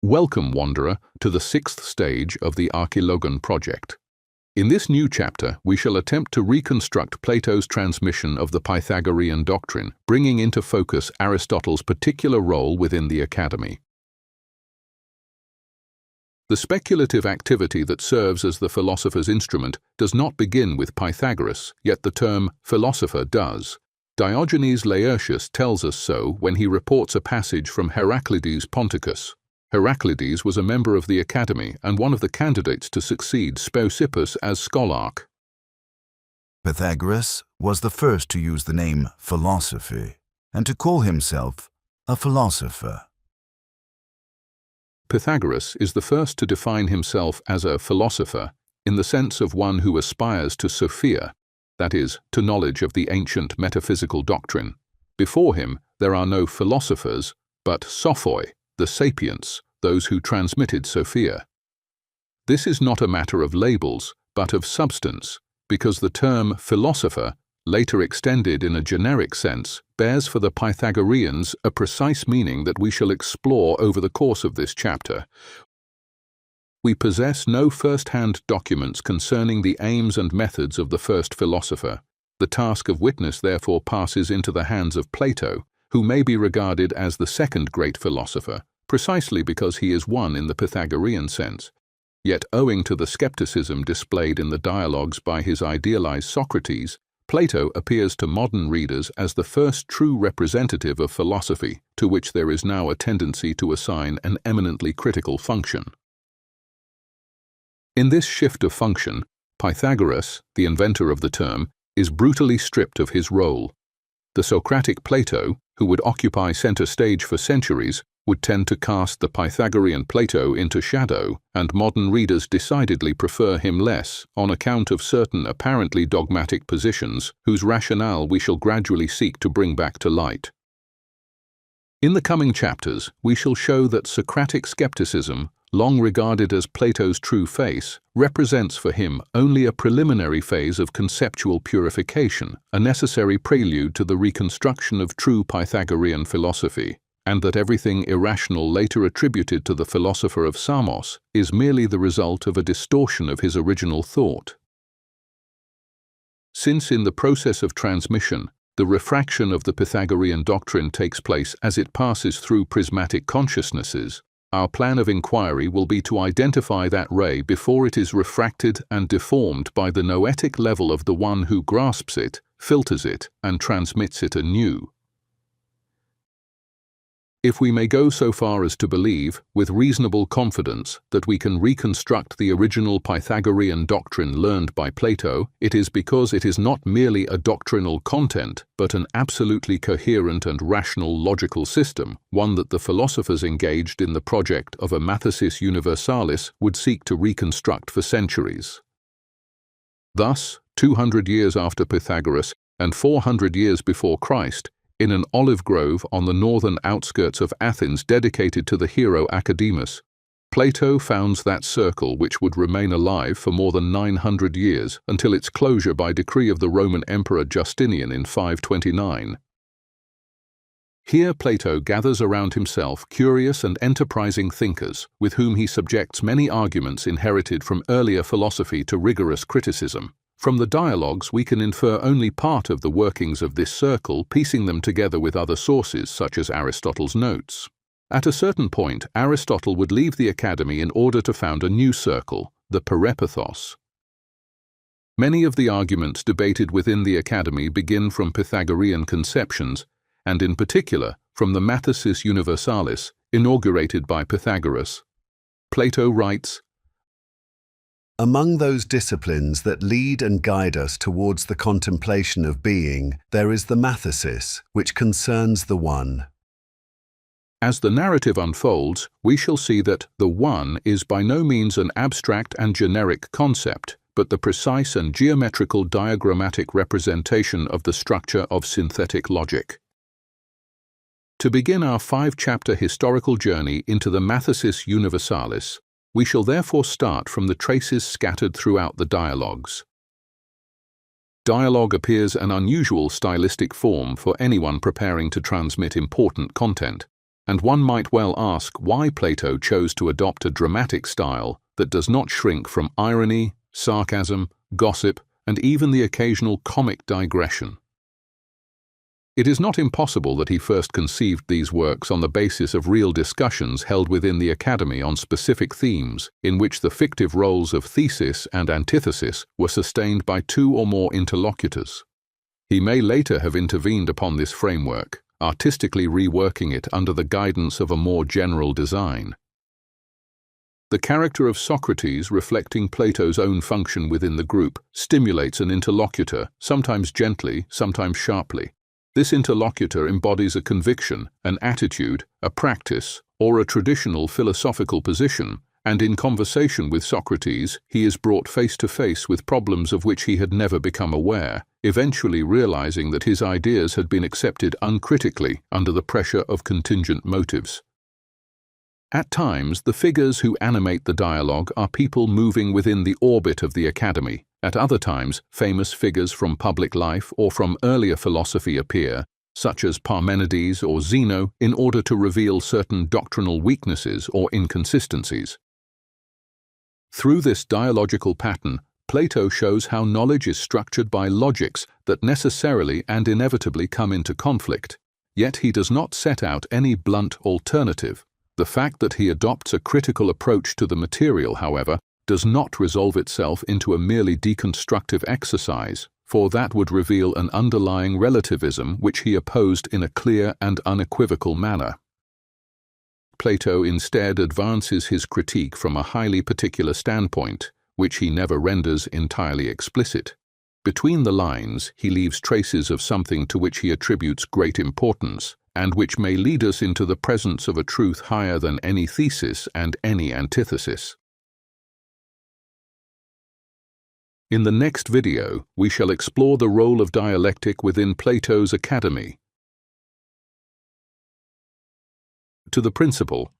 Welcome, wanderer, to the 6th stage of the Archilogon project. In this new chapter, we shall attempt to reconstruct Plato's transmission of the Pythagorean doctrine, bringing into focus Aristotle's particular role within the academy. The speculative activity that serves as the philosopher's instrument does not begin with Pythagoras, yet the term philosopher does. Diogenes Laertius tells us so when he reports a passage from Heraclides Ponticus. Heraclides was a member of the Academy and one of the candidates to succeed Speusippus as scholarch. Pythagoras was the first to use the name philosophy and to call himself a philosopher. Pythagoras is the first to define himself as a philosopher in the sense of one who aspires to Sophia, that is, to knowledge of the ancient metaphysical doctrine. Before him, there are no philosophers, but sophoi, the sapients, those who transmitted Sophia. This is not a matter of labels, but of substance, because the term philosopher, later extended in a generic sense, bears for the Pythagoreans a precise meaning that we shall explore over the course of this chapter. We possess no first-hand documents concerning the aims and methods of the first philosopher. The task of witness therefore passes into the hands of Plato, who may be regarded as the second great philosopher, precisely because he is one in the Pythagorean sense. Yet owing to the scepticism displayed in the dialogues by his idealized Socrates, Plato appears to modern readers as the first true representative of philosophy, to which there is now a tendency to assign an eminently critical function. In this shift of function, Pythagoras, the inventor of the term, is brutally stripped of his role. The Socratic Plato, who would occupy center stage for centuries, would tend to cast the Pythagorean Plato into shadow, and modern readers decidedly prefer him less on account of certain apparently dogmatic positions whose rationale we shall gradually seek to bring back to light. In the coming chapters, we shall show that Socratic skepticism, long regarded as Plato's true face, represents for him only a preliminary phase of conceptual purification, a necessary prelude to the reconstruction of true Pythagorean philosophy, and that everything irrational later attributed to the philosopher of Samos is merely the result of a distortion of his original thought. Since in the process of transmission, the refraction of the Pythagorean doctrine takes place as it passes through prismatic consciousnesses, our plan of inquiry will be to identify that ray before it is refracted and deformed by the noetic level of the one who grasps it, filters it, and transmits it anew. If we may go so far as to believe, with reasonable confidence, that we can reconstruct the original Pythagorean doctrine learned by Plato, it is because it is not merely a doctrinal content, but an absolutely coherent and rational logical system, one that the philosophers engaged in the project of a Mathesis Universalis would seek to reconstruct for centuries. Thus, 200 years after Pythagoras and 400 years before Christ, in an olive grove on the northern outskirts of Athens dedicated to the hero Academus, Plato founds that circle which would remain alive for more than 900 years until its closure by decree of the Roman Emperor Justinian in 529. Here Plato gathers around himself curious and enterprising thinkers with whom he subjects many arguments inherited from earlier philosophy to rigorous criticism. From the dialogues, we can infer only part of the workings of this circle, piecing them together with other sources, such as Aristotle's notes. At a certain point, Aristotle would leave the Academy in order to found a new circle, the Perepethos. Many of the arguments debated within the Academy begin from Pythagorean conceptions, and in particular from the Mathesis Universalis, inaugurated by Pythagoras. Plato writes, "Among those disciplines that lead and guide us towards the contemplation of being, there is the Mathesis, which concerns the One." As the narrative unfolds, we shall see that the One is by no means an abstract and generic concept, but the precise and geometrical diagrammatic representation of the structure of synthetic logic. To begin our 5-chapter historical journey into the Mathesis Universalis, we shall therefore start from the traces scattered throughout the dialogues. Dialogue appears an unusual stylistic form for anyone preparing to transmit important content. And one might well ask why Plato chose to adopt a dramatic style that does not shrink from irony, sarcasm, gossip, and even the occasional comic digression. It is not impossible that he first conceived these works on the basis of real discussions held within the Academy on specific themes, in which the fictive roles of thesis and antithesis were sustained by two or more interlocutors. He may later have intervened upon this framework, artistically reworking it under the guidance of a more general design. The character of Socrates, reflecting Plato's own function within the group, stimulates an interlocutor, sometimes gently, sometimes sharply. This interlocutor embodies a conviction, an attitude, a practice, or a traditional philosophical position, and in conversation with Socrates, he is brought face to face with problems of which he had never become aware, eventually realizing that his ideas had been accepted uncritically under the pressure of contingent motives. At times, the figures who animate the dialogue are people moving within the orbit of the Academy. At other times, famous figures from public life or from earlier philosophy appear, such as Parmenides or Zeno, in order to reveal certain doctrinal weaknesses or inconsistencies. Through this dialogical pattern, Plato shows how knowledge is structured by logics that necessarily and inevitably come into conflict, yet he does not set out any blunt alternative. The fact that he adopts a critical approach to the material, however, does not resolve itself into a merely deconstructive exercise, for that would reveal an underlying relativism which he opposed in a clear and unequivocal manner. Plato instead advances his critique from a highly particular standpoint, which he never renders entirely explicit. Between the lines, he leaves traces of something to which he attributes great importance, and which may lead us into the presence of a truth higher than any thesis and any antithesis. In the next video, we shall explore the role of dialectic within Plato's Academy. To the principle,